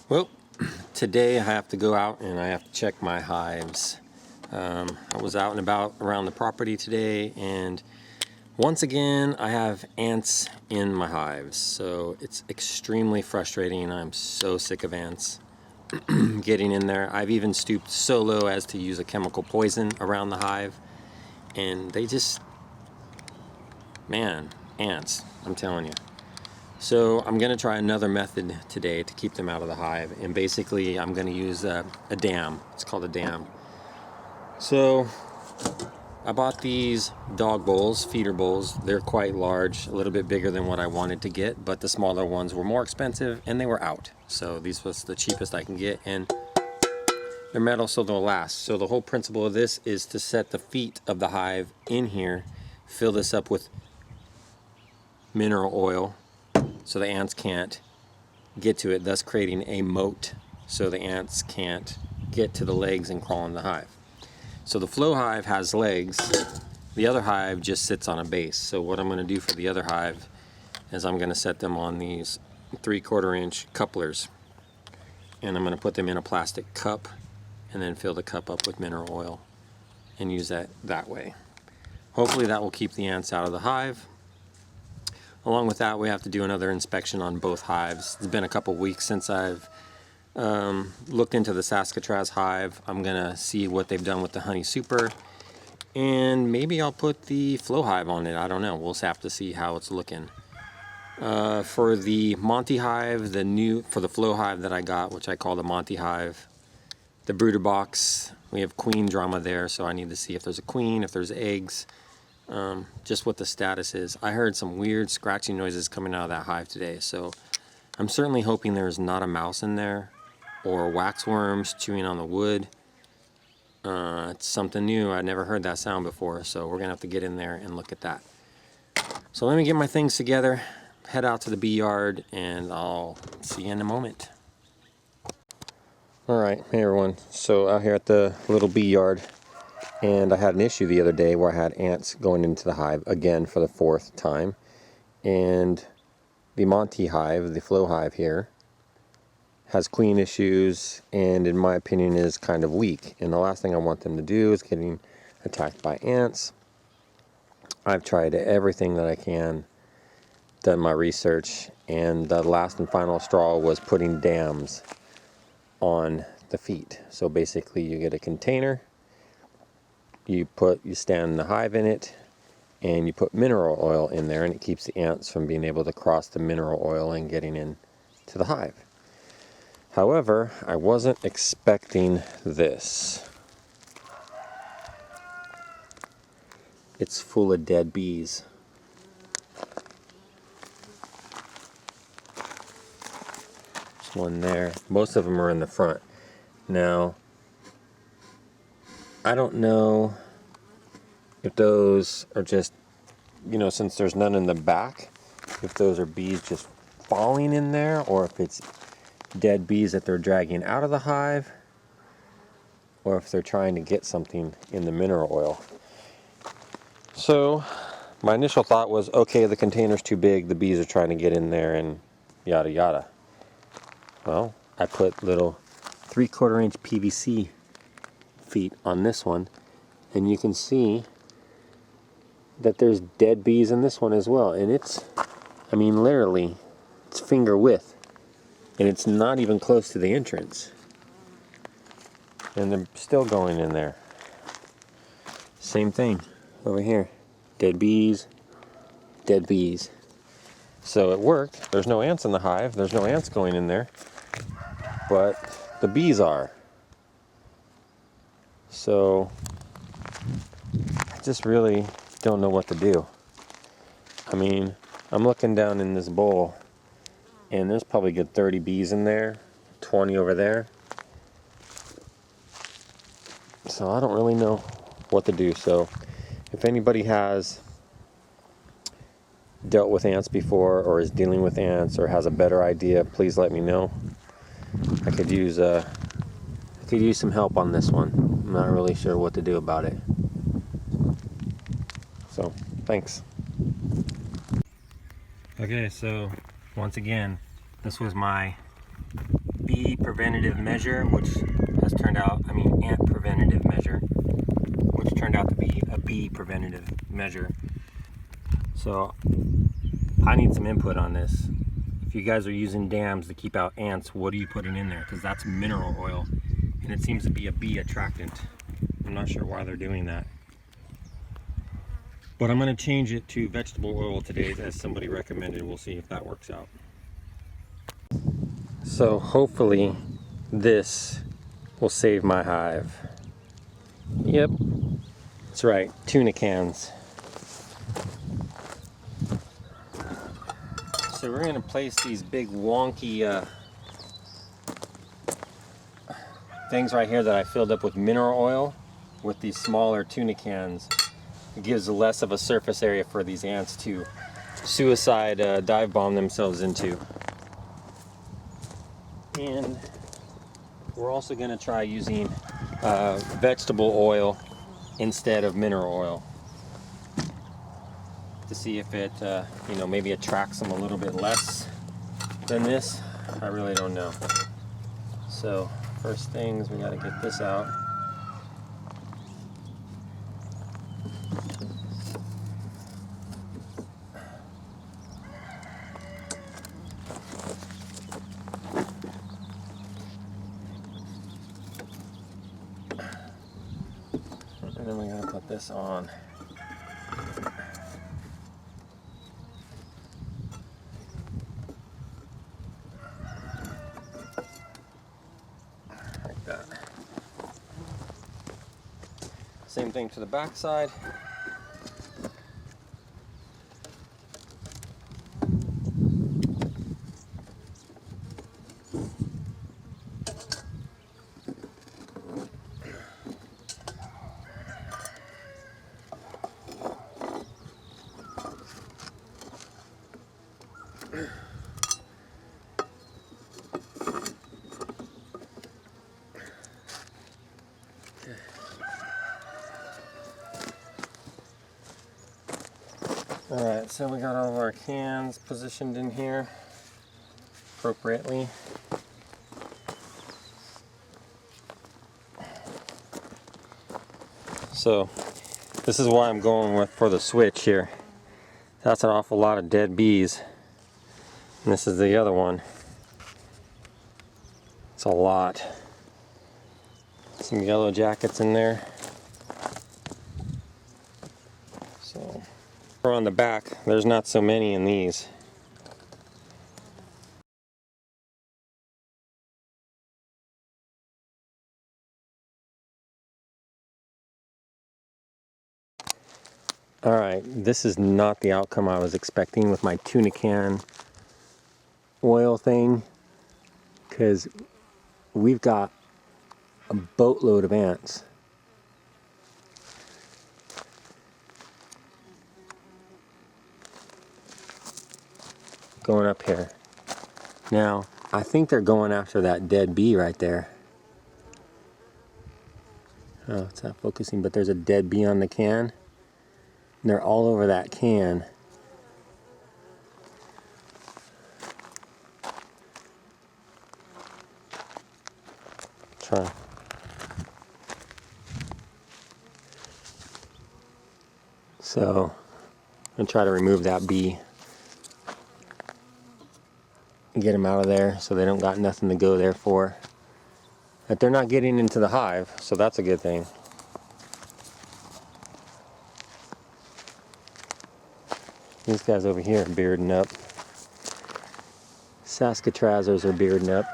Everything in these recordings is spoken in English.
Well, today I have to go out and I have to check my hives. I was out and about around the property today, and once again I have ants in my hives. So it's extremely frustrating. I'm so sick of ants getting in there. I've even stooped so low as to use a chemical poison around the hive, and they just, man, ants, I'm telling you. So I'm going to try another method today to keep them out of the hive, and basically I'm going to use a dam. It's called a dam. So I bought these dog bowls, feeder bowls. They're quite large, a little bit bigger than what I wanted to get, but the smaller ones were more expensive and they were out. So these was the cheapest I can get, and they're metal so they'll last. So the whole principle of this is to set the feet of the hive in here, fill this up with mineral oil so the ants can't get to it, thus creating a moat so the ants can't get to the legs and crawl in the hive. So the flow hive has legs, the other hive just sits on a base. So what I'm going to do for the other hive is I'm going to set them on these 3/4 inch couplers, and I'm going to put them in a plastic cup and then fill the cup up with mineral oil and use that way. Hopefully that will keep the ants out of the hive. Along with that, we have to do another inspection on both hives. It's been a couple weeks since I've looked into the Saskatraz hive. I'm gonna see what they've done with the honey super, and maybe I'll put the flow hive on it. I don't know. We'll have to see how it's looking. For the Monty hive, for the flow hive that I got, which I call the Monty hive, the brooder box, we have queen drama there, so I need to see if there's a queen, if there's eggs. Just what the status is. I heard some weird scratching noises coming out of that hive today, so I'm certainly hoping there's not a mouse in there or waxworms chewing on the wood. It's something new. I never heard that sound before, so we're gonna have to get in there and look at that. So let me get my things together, head out to the bee yard, and I'll see you in a moment. Alright, hey everyone. So out here at the little bee yard, and I had an issue the other day where I had ants going into the hive again for the 4th time. And the Monty hive, the flow hive here, has queen issues and in my opinion is kind of weak. And the last thing I want them to do is getting attacked by ants. I've tried everything that I can, done my research, and the last and final straw was putting dams on the feet. So basically you get a container, you stand the hive in it, and you put mineral oil in there, and it keeps the ants from being able to cross the mineral oil and getting into the hive. However, I wasn't expecting this. It's full of dead bees. There's one there. Most of them are in the front. Now, I don't know if those are just, since there's none in the back, if those are bees just falling in there, or if it's dead bees that they're dragging out of the hive, or if they're trying to get something in the mineral oil. So my initial thought was, okay, the container's too big, the bees are trying to get in there and yada yada. Well, I put little 3/4 inch PVC feet on this one, and you can see that there's dead bees in this one as well, and it's, literally it's finger width, and it's not even close to the entrance, and they're still going in there. Same thing over here, dead bees. So it worked. There's no ants in the hive, there's no ants going in there, but the bees are. So I just really don't know what to do. I'm looking down in this bowl, and there's probably a good 30 bees in there, 20 over there. So I don't really know what to do. So if anybody has dealt with ants before, or is dealing with ants, or has a better idea, please let me know. I could use some help on this one. I'm not really sure what to do about it. So, thanks. Okay, so once again, this was my bee preventative measure, which has turned out, ant preventative measure, which turned out to be a bee preventative measure. So I need some input on this. If you guys are using dams to keep out ants, what are you putting in there? Because that's mineral oil, and it seems to be a bee attractant. I'm not sure why they're doing that. But I'm going to change it to vegetable oil today, as somebody recommended. We'll see if that works out. So hopefully this will save my hive. Yep, that's right, tuna cans. So we're going to place these big wonky things right here that I filled up with mineral oil with these smaller tuna cans. It gives less of a surface area for these ants to suicide dive bomb themselves into. And we're also going to try using vegetable oil instead of mineral oil to see if it maybe attracts them a little bit less than this. I really don't know. So first things, we got to get this out. And then we got to put this on. Like that. Same thing to the back side. Alright, so we got all of our cans positioned in here appropriately. So this is why I'm going for the switch here. That's an awful lot of dead bees. And this is the other one. It's a lot. Some yellow jackets in there. So on the back, there's not so many in these. Alright, this is not the outcome I was expecting with my tuna can oil thing, because we've got a boatload of ants. Going up here. Now, I think they're going after that dead bee right there. Oh, it's not focusing, but there's a dead bee on the can. And they're all over that can. Try. So, I'm going to try to remove that bee. And get them out of there so they don't got nothing to go there for. But they're not getting into the hive, so that's a good thing. These guys over here are bearding up. Saskatrazers are bearding up.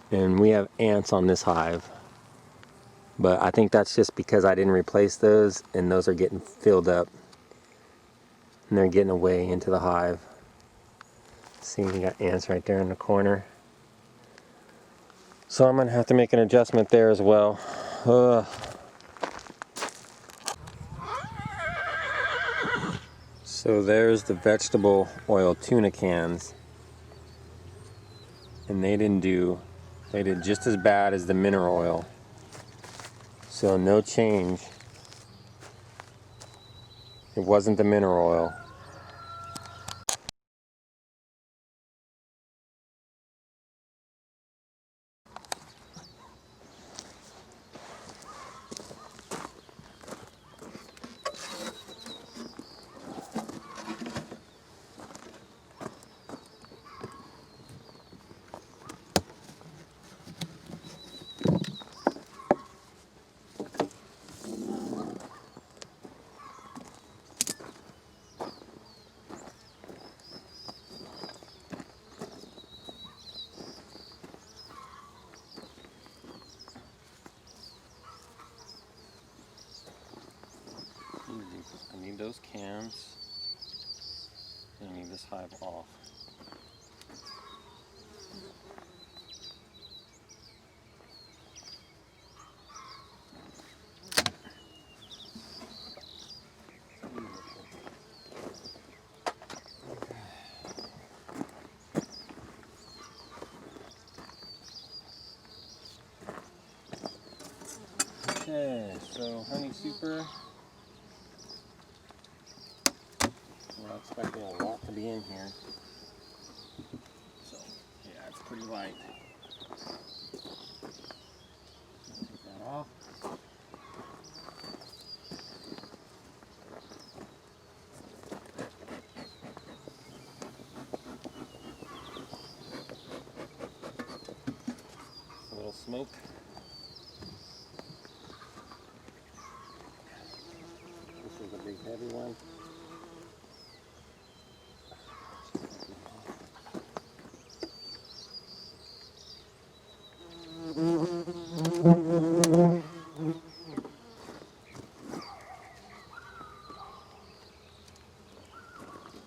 And we have ants on this hive. But I think that's just because I didn't replace those, and those are getting filled up. And they're getting away into the hive. See, we got ants right there in the corner. So I'm gonna have to make an adjustment there as well. Ugh. So there's the vegetable oil tuna cans. And they did just as bad as the mineral oil. So no change. It wasn't the mineral oil. those cans. I need this hive off. Okay, so honey super. I'm not expecting a lot to be in here. So, yeah, it's pretty light. Take that off. A little smoke. This is a big heavy one.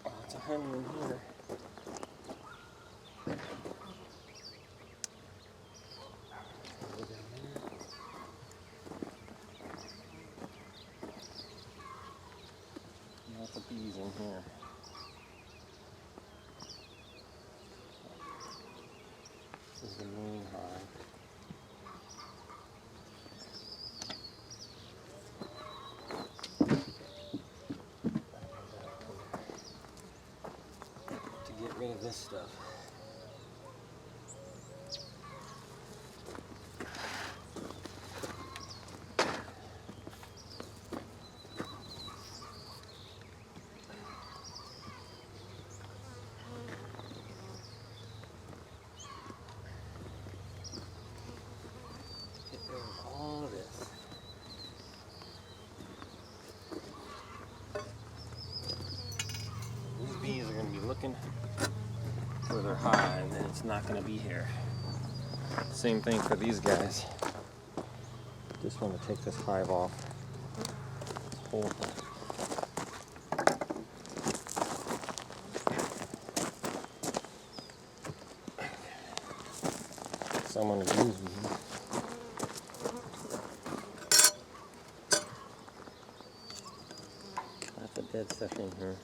Lots of honey in here. Lots of bees in here. This is the main hive. To get rid of this stuff. Get rid of all of this. These bees are going to be looking for their hive, and it's not going to be here. Same thing for these guys. Just want to take this hive off. This whole thing. Someone abused me. Lots of dead stuff in here.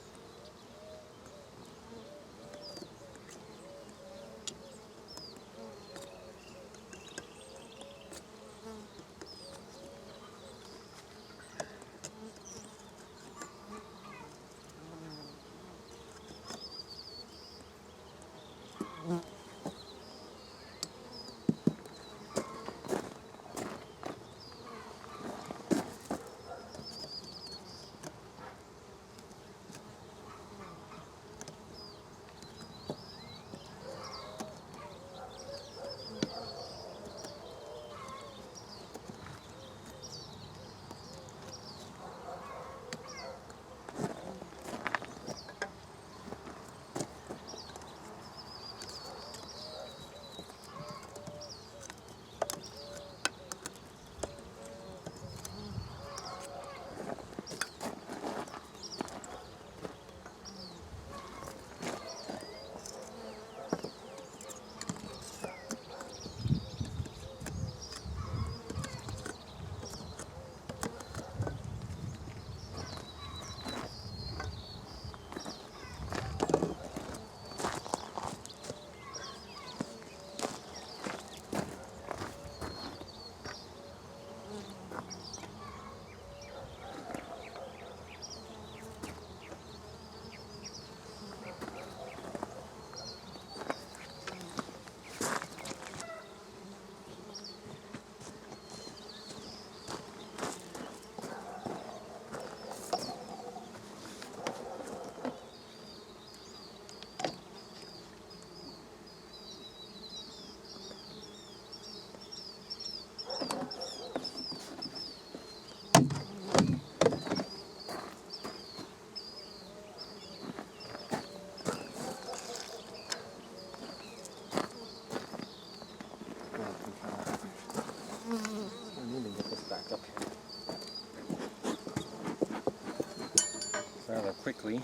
quickly.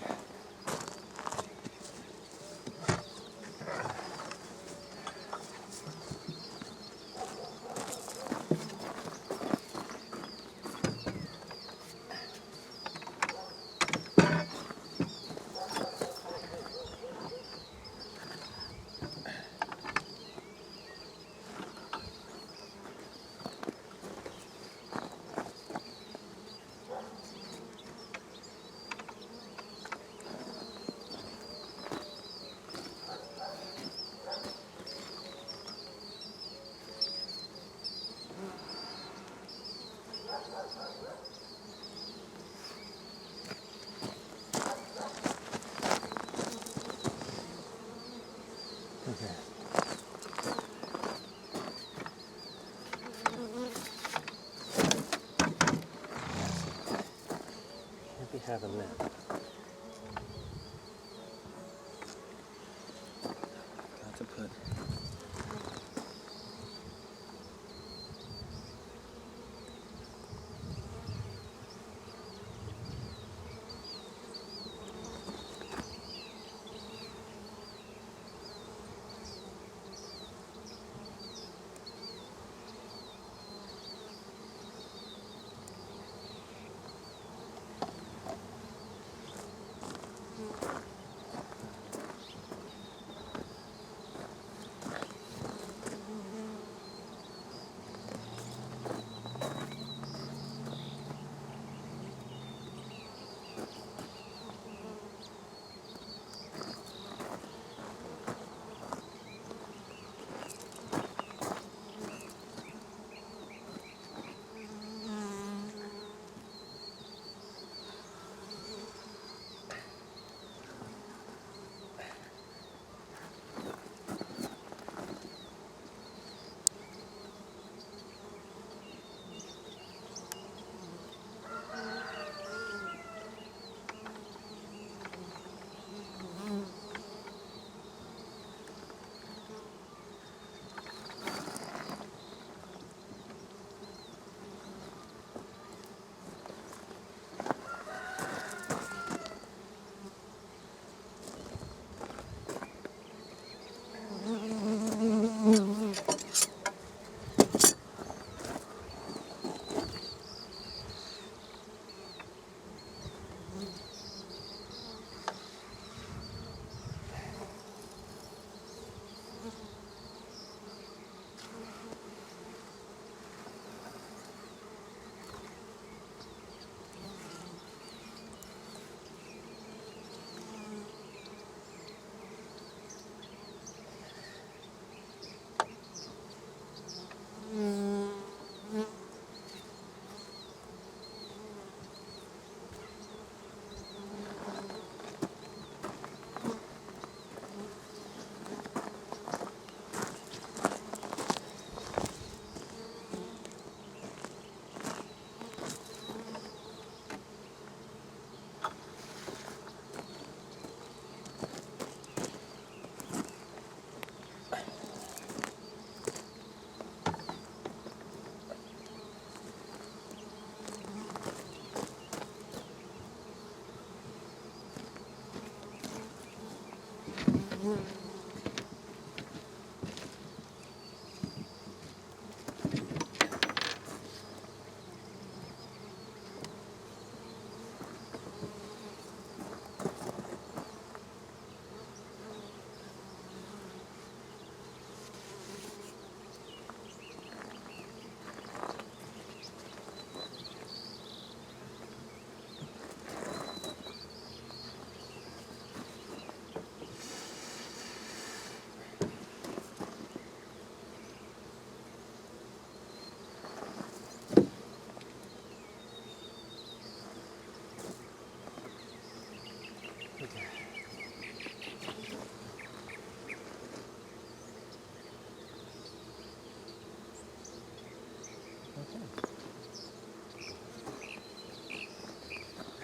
Okay. Can't be having that. Got to put.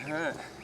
All right.